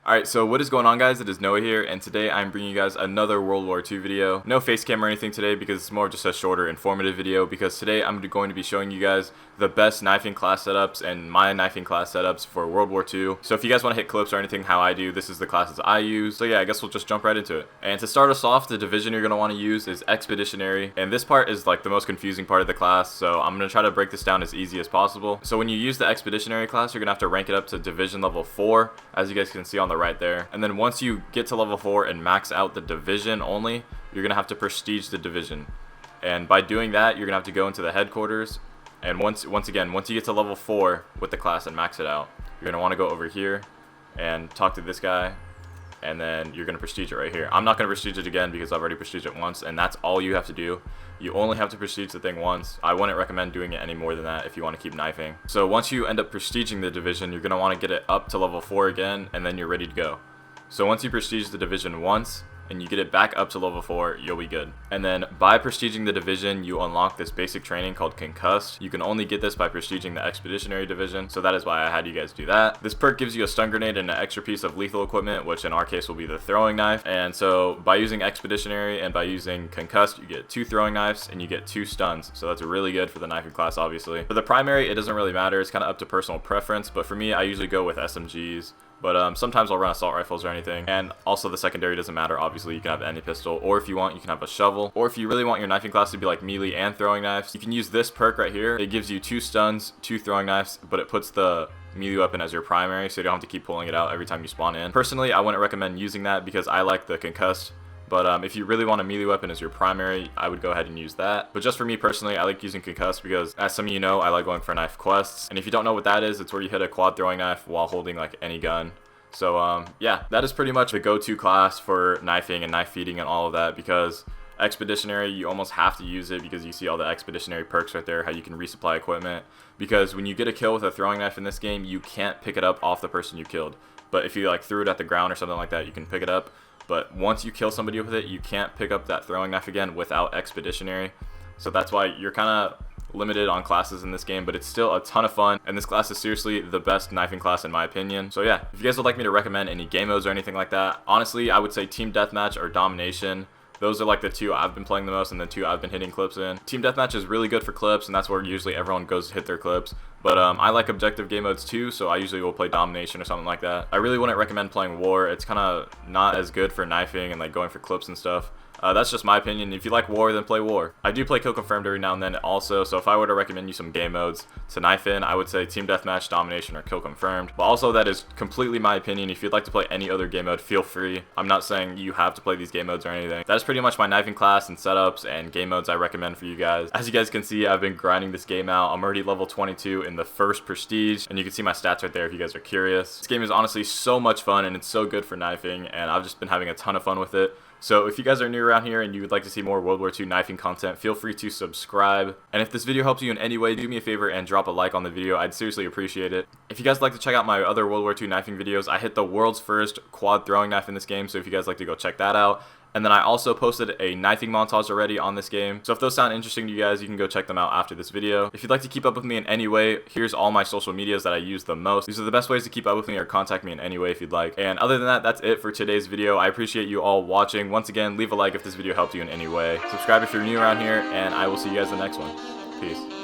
Alright, so what is going on, guys? It is Noah here, and today I'm bringing you guys another World War II video. No face cam or anything today because it's more just a shorter, informative video, because today I'm going to be showing you guys the best knifing class setups and my knifing class setups for World War II. So if you guys want to hit clips or anything how I do, this is the classes I use. So yeah, I guess we'll just jump right into it. And to start us off, the division you're going to want to use is Expeditionary, and this part is like the most confusing part of the class, so I'm going to try to break this down as easy as possible. So when you use the Expeditionary class, you're going to have to rank it up to division level 4, as you guys can see on the right there. And then once you get to level 4 and max out the division only, you're going to have to prestige the division. And by doing that, you're going to have to go into the headquarters. And once you get to level 4 with the class and max it out, you're going to want to go over here and talk to this guy. And then you're going to prestige it right here. I'm not going to prestige it again because I've already prestiged it once, and that's all you have to do. You only have to prestige the thing once. I wouldn't recommend doing it any more than that if you want to keep knifing. So once you end up prestiging the division, you're going to want to get it up to level 4 again, and then you're ready to go. So once you prestige the division once, and you get it back up to level 4, you'll be good. And then by prestiging the division, you unlock this basic training called Concussed. You can only get this by prestiging the Expeditionary division, so that is why I had you guys do that. This perk gives you a stun grenade and an extra piece of lethal equipment, which in our case will be the throwing knife. And so by using Expeditionary and by using Concussed, you get 2 throwing knives and you get 2 stuns. So that's really good for the knifing class, obviously. For the primary, it doesn't really matter. It's kind of up to personal preference, but for me, I usually go with SMGs. But sometimes I'll run assault rifles or anything. And also the secondary doesn't matter. Obviously, you can have any pistol, or if you want, you can have a shovel. Or if you really want your knifing class to be like melee and throwing knives, you can use this perk right here. It gives you 2 stuns, 2 throwing knives, but it puts the melee weapon as your primary, so you don't have to keep pulling it out every time you spawn in. Personally, I wouldn't recommend using that because I like the Concussed. But if you really want a melee weapon as your primary, I would go ahead and use that. But just for me personally, I like using Concussed because, as some of you know, I like going for knife quests. And if you don't know what that is, it's where you hit a quad throwing knife while holding like any gun. So yeah, that is pretty much the go-to class for knifing and knife feeding and all of that, because Expeditionary, you almost have to use it because you see all the Expeditionary perks right there, how you can resupply equipment. Because when you get a kill with a throwing knife in this game, you can't pick it up off the person you killed. But if you like threw it at the ground or something like that, you can pick it up. But once you kill somebody with it, you can't pick up that throwing knife again without Expeditionary. So that's why you're kind of limited on classes in this game, but it's still a ton of fun, and this class is seriously the best knifing class in my opinion. So yeah, if you guys would like me to recommend any game modes or anything like that, honestly, I would say Team Deathmatch or Domination. Those are like the 2 I've been playing the most and the 2 I've been hitting clips in. Team Deathmatch is really good for clips, and that's where usually everyone goes to hit their clips. But I like objective game modes too, so I usually will play Domination or something like that. I really wouldn't recommend playing War. It's kind of not as good for knifing and like going for clips and stuff. That's just my opinion. If you like War, then play War. I do play Kill Confirmed every now and then also, so if I were to recommend you some game modes to knife in, I would say Team Deathmatch, Domination, or Kill Confirmed. But also, that is completely my opinion. If you'd like to play any other game mode, feel free. I'm not saying you have to play these game modes or anything. That is pretty much my knifing class and setups and game modes I recommend for you guys. As you guys can see, I've been grinding this game out. I'm already level 22 in the first prestige, and you can see my stats right there if you guys are curious. This game is honestly so much fun, and it's so good for knifing, and I've just been having a ton of fun with it. So if you guys are new around here and you would like to see more World War II knifing content, feel free to subscribe. And if this video helps you in any way, do me a favor and drop a like on the video. I'd seriously appreciate it. If you guys would like to check out my other World War II knifing videos, I hit the world's first quad throwing knife in this game, so if you guys like to go check that out. And then I also posted a knifing montage already on this game. So if those sound interesting to you guys, you can go check them out after this video. If you'd like to keep up with me in any way, here's all my social medias that I use the most. These are the best ways to keep up with me or contact me in any way if you'd like. And other than that, that's it for today's video. I appreciate you all watching. Once again, leave a like if this video helped you in any way. Subscribe if you're new around here, and I will see you guys in the next one. Peace.